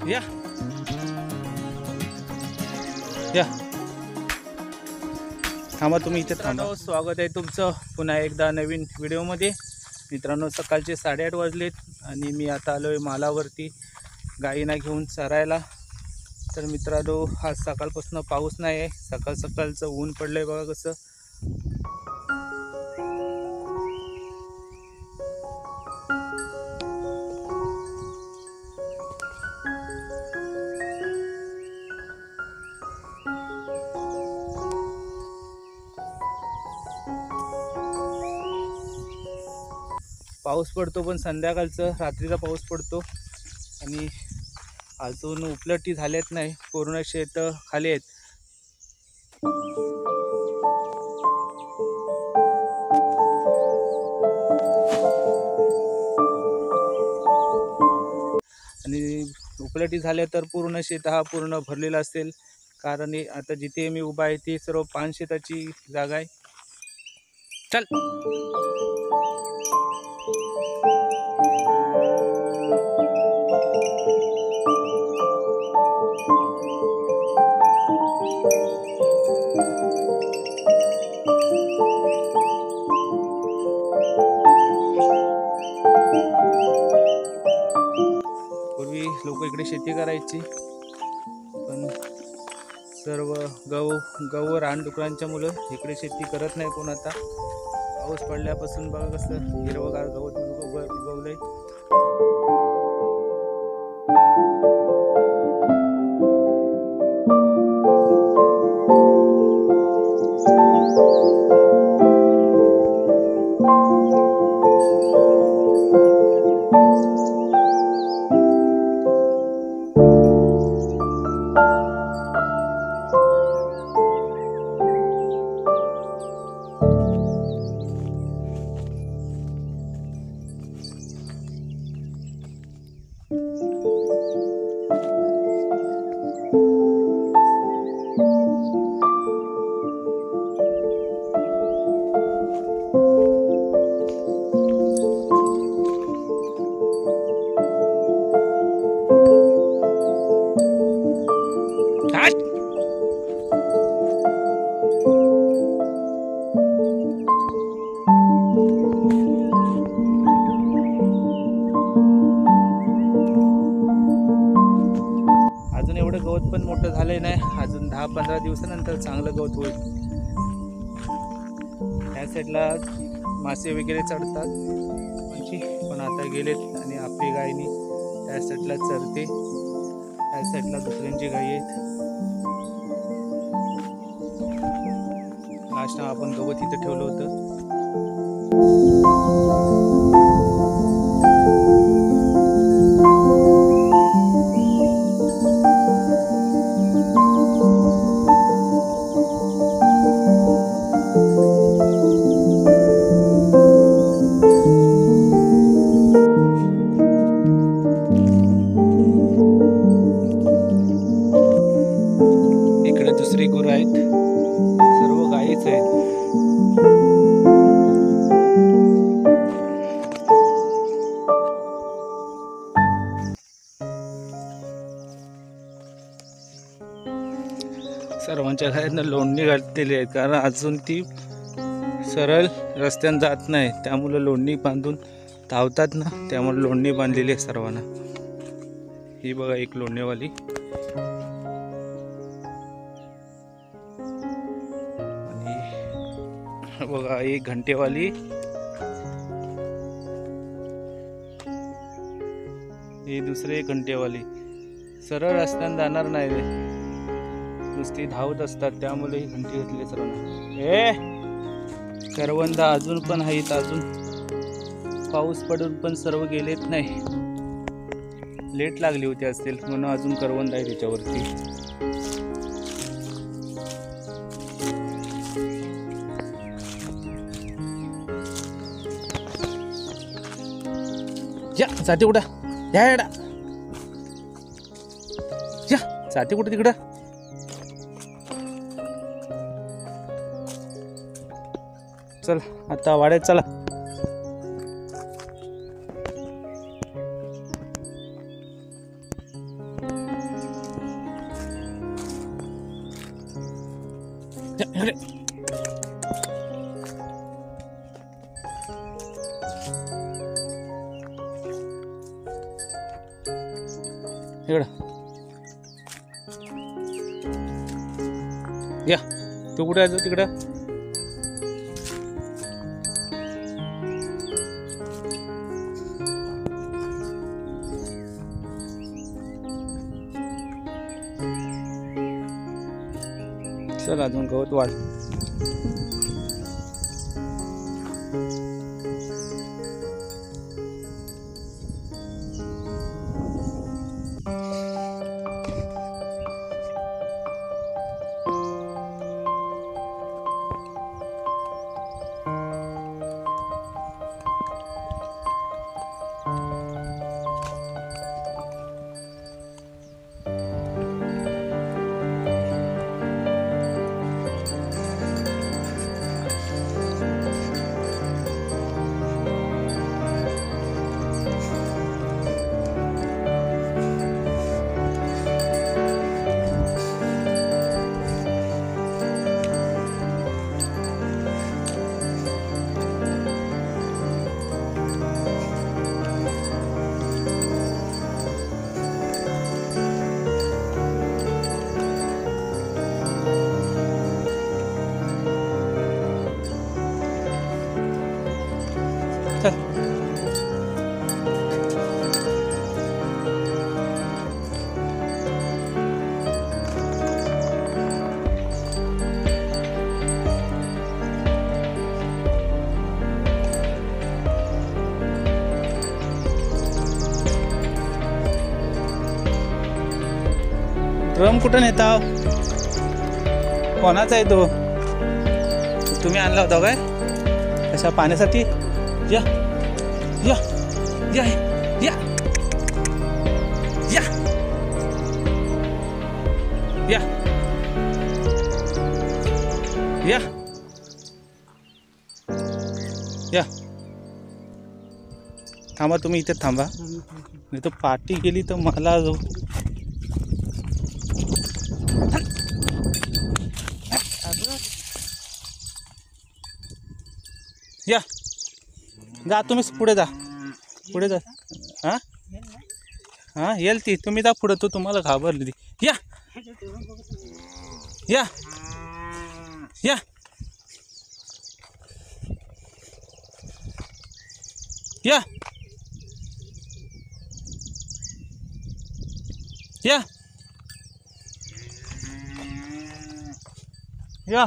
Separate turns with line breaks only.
या या थांबा तुम्ही इथे थांबा। स्वागत आहे तुमचं पुन्हा एकदा नवीन व्हिडिओमध्ये। मित्रांनो, सकाळचे 8:30 वाजलेत आणि मी आता आलोय मालावरती गायींना घेऊन चरायला। तर मित्रांनो, आज सकाळपासून पाऊस नाही आहे, सकाळ सकाळचं ऊन पडलंय बघा कसं। पाऊस पडतो पण संध्याकाळचं, रात्रीचा पाऊस पडतो आणि अजून उपलटी झालेत नाही, पूर्ण शेत खाली आहेत। आणि उपलटी झाले तर पूर्ण शेत हा पूर्ण भरलेला असेल, कारण आता जिथे मी उभा आहे ती सर्व पान शेताची जागा आहे। चल पूर्वी लोक इकडे शेती करायची, पण सर्व गहू रानडुकरांच्या मुलं इकडे शेती करत नाही कोण आता। पाऊस पडल्यापासून बघा कसं हिरवगार गवत उगवलंय। अजून एवढं गवत पण मोठं झालंय नाही, अजून 10-15 दिवसानंतर चांगलं गवत होईल। त्या साईडला मासे वगैरे चढतात पण आता गेलेत आणि आपली गायनी त्या साईडला चरते। त्या साईडला दुसऱ्यांची गायी आहेत। लास्ट आपण गवत इथं ठेवलं होतं। इकडे दुसरी गुरं आहेत, सर्व गायीच आहेत। सर्वांच्या घरातनं लोंढणी घातलेली आहेत, कारण अजून ती सरळ रस्त्यानं जात नाही, त्यामुळे लोंढणी बांधून धावतात ना, त्यामुळे लोंढणी बांधलेली आहे सर्वांना। ही बघा एक लोंढणीवाली, आणि बघा एक घंटेवाली, ही दुसरी घंटेवाली। सरळ रस्त्यानं जाणार नाही, नुसती धावत असतात, त्यामुळे ही घंटी घातली सर्वांना। करवंद अजून पण आहेत, अजून पाऊस पडून पण सर्व गेलेत नाही, लेट लागली होती असतील म्हणून अजून करवंद आहे त्याच्यावरती। या जाते कुठं, या या जाते कुठं तिकडं। चल आता वाड्यात चला। इकडे. इकडं या. तू कुठे आहे तिकडं? चल अजून गवत वाढ. चल. ड्रम कुठं नेता? कोणाचा आहे तो? तुम्ही आणला होता काय अशा पाण्यासाठी? या या या या या या या या. थांबा, तुम्ही इथे थांबा, नाही तर पाठी गेली तर मला जो या. जा तुम्ही पुढे जा, पुढे जा. हां हां येईल ती. तुम्ही जा पुढे. तो तुम्हाला घाबरली ती. या या या या या या.